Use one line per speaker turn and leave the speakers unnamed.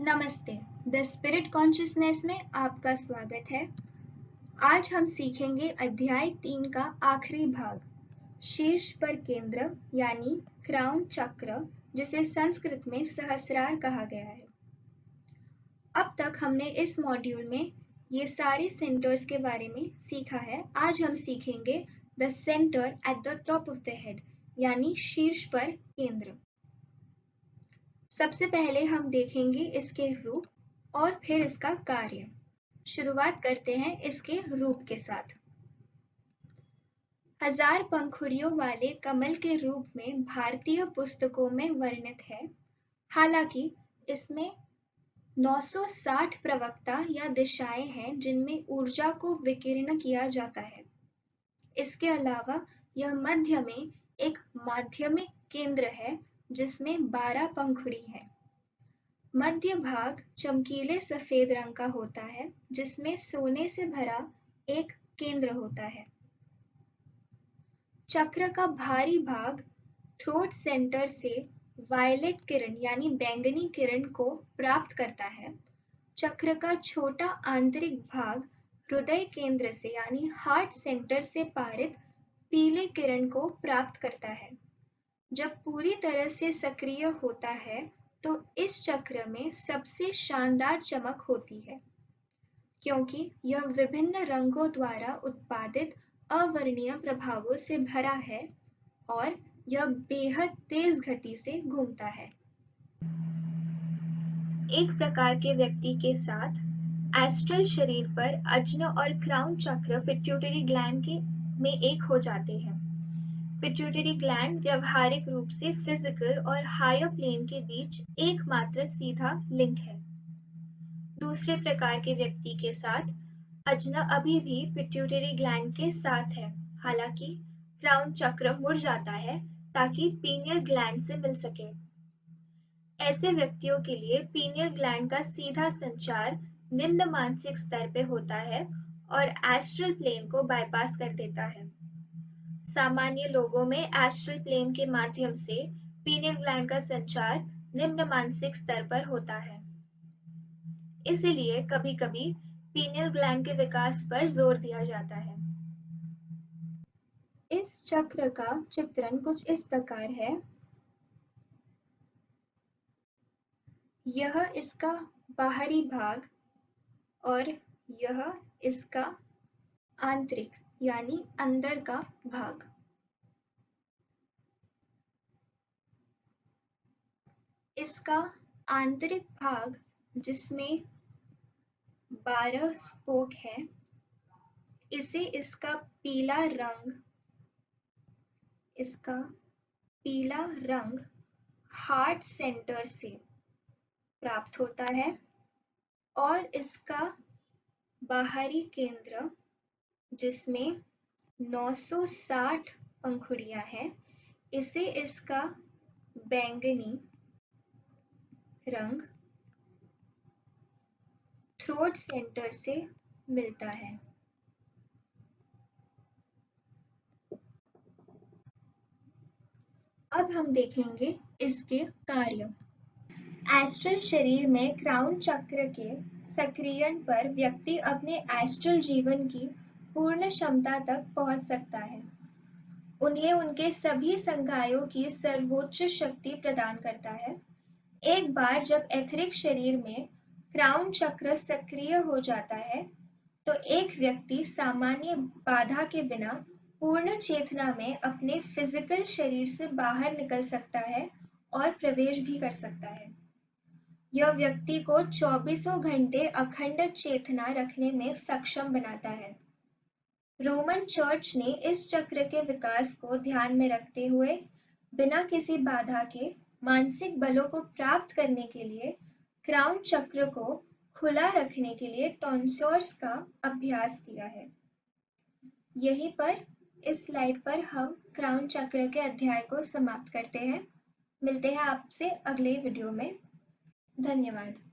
नमस्ते। The spirit consciousness में आपका स्वागत है। आज हम सीखेंगे अध्याय 3 का आखिरी भाग, शीर्ष पर केंद्र यानी क्राउन चक्र, जिसे संस्कृत में सहस्रार कहा गया है। अब तक हमने इस मॉड्यूल में ये सारे सेंटर्स के बारे में सीखा है। आज हम सीखेंगे the centre at the top of the head यानी शीर्ष पर केंद्र। सबसे पहले हम देखेंगे इसके रूप और फिर इसका कार्य। शुरुआत करते हैं इसके रूप के साथ। 1000 पंखुड़ियों वाले कमल के रूप में भारतीय पुस्तकों में वर्णित है। हालांकि इसमें 960 प्रवक्ता या दिशाएं हैं जिनमें ऊर्जा को विकीर्ण किया जाता है। इसके अलावा यह मध्य में एक माध्यमिक केंद्र है जिसमें 12 पंखुड़ी है। मध्य भाग चमकीले सफेद रंग का होता है जिसमें सोने से भरा एक केंद्र होता है। चक्र का भारी भाग थ्रोट सेंटर से वायलेट किरण यानी बैंगनी किरण को प्राप्त करता है। चक्र का छोटा आंतरिक भाग हृदय केंद्र से यानी हार्ट सेंटर से पारित पीले किरण को प्राप्त करता है। जब पूरी तरह से सक्रिय होता है तो इस चक्र में सबसे शानदार चमक होती है क्योंकि यह विभिन्न रंगों द्वारा उत्पादित अवर्णीय प्रभावों से भरा है और यह बेहद तेज गति से घूमता है। एक प्रकार के व्यक्ति के साथ एस्ट्रल शरीर पर अज्न और क्राउन चक्र पिट्यूटरी ग्लैंड में एक हो जाते हैं। पिट्यूटरी ग्लैंड व्यवहारिक रूप से फिजिकल और हायर प्लेन के बीच एकमात्र सीधा लिंक है। दूसरे प्रकार के व्यक्ति के साथ अज्न अभी भी पिट्यूटरी ग्लैंड के साथ है, हालांकि क्राउन चक्र मुड़ जाता है ताकि पीनियल ग्लैंड से मिल सके। ऐसे व्यक्तियों के लिए पीनियल ग्लैंड का सीधा संचार निम्न मानसिक स्तर पे होता है और एस्ट्रल प्लेन को बाईपास कर देता है। सामान्य लोगों में एस्ट्रल प्लेन के माध्यम से पीनियल ग्लैंड का संचार निम्न मानसिक स्तर पर होता है। इसलिए कभी-कभी पीनियल ग्लैंड के विकास पर जोर दिया जाता है। इस चक्र का चित्रण कुछ इस प्रकार है। यह इसका बाहरी भाग और यह इसका आंतरिक यानी अंदर का भाग। इसका आंतरिक भाग जिसमें 12 स्पोक है, इसे इसका पीला रंग हार्ट सेंटर से प्राप्त होता है और इसका बाहरी केंद्र जिसमें 960 पंखुड़ियां हैं, इसे इसका बैंगनी रंग थ्रोट सेंटर से मिलता है। अब हम देखेंगे इसके कार्य। एस्ट्रल शरीर में क्राउन चक्र के सक्रियण पर व्यक्ति अपने एस्ट्रल जीवन की पूर्ण क्षमता तक पहुंच सकता है। उन्हें उनके सभी संकायों की सर्वोच्च शक्ति प्रदान करता है। एक बार जब एथरिक शरीर में क्राउन चक्र सक्रिय हो जाता है तो एक व्यक्ति सामान्य बाधा के बिना पूर्ण चेतना में अपने फिजिकल शरीर से बाहर निकल सकता है और प्रवेश भी कर सकता है। यह व्यक्ति को 24 घंटे अखंड चेतना रखने में सक्षम बनाता है। रोमन चर्च ने इस चक्र के विकास को ध्यान में रखते हुए बिना किसी बाधा के मानसिक बलों को प्राप्त करने के लिए क्राउन चक्र को खुला रखने के लिए टॉन्सर्स का अभ्यास किया है। यहीं पर इस स्लाइड पर हम क्राउन चक्र के अध्याय को समाप्त करते हैं। मिलते हैं आपसे अगले वीडियो में। धन्यवाद।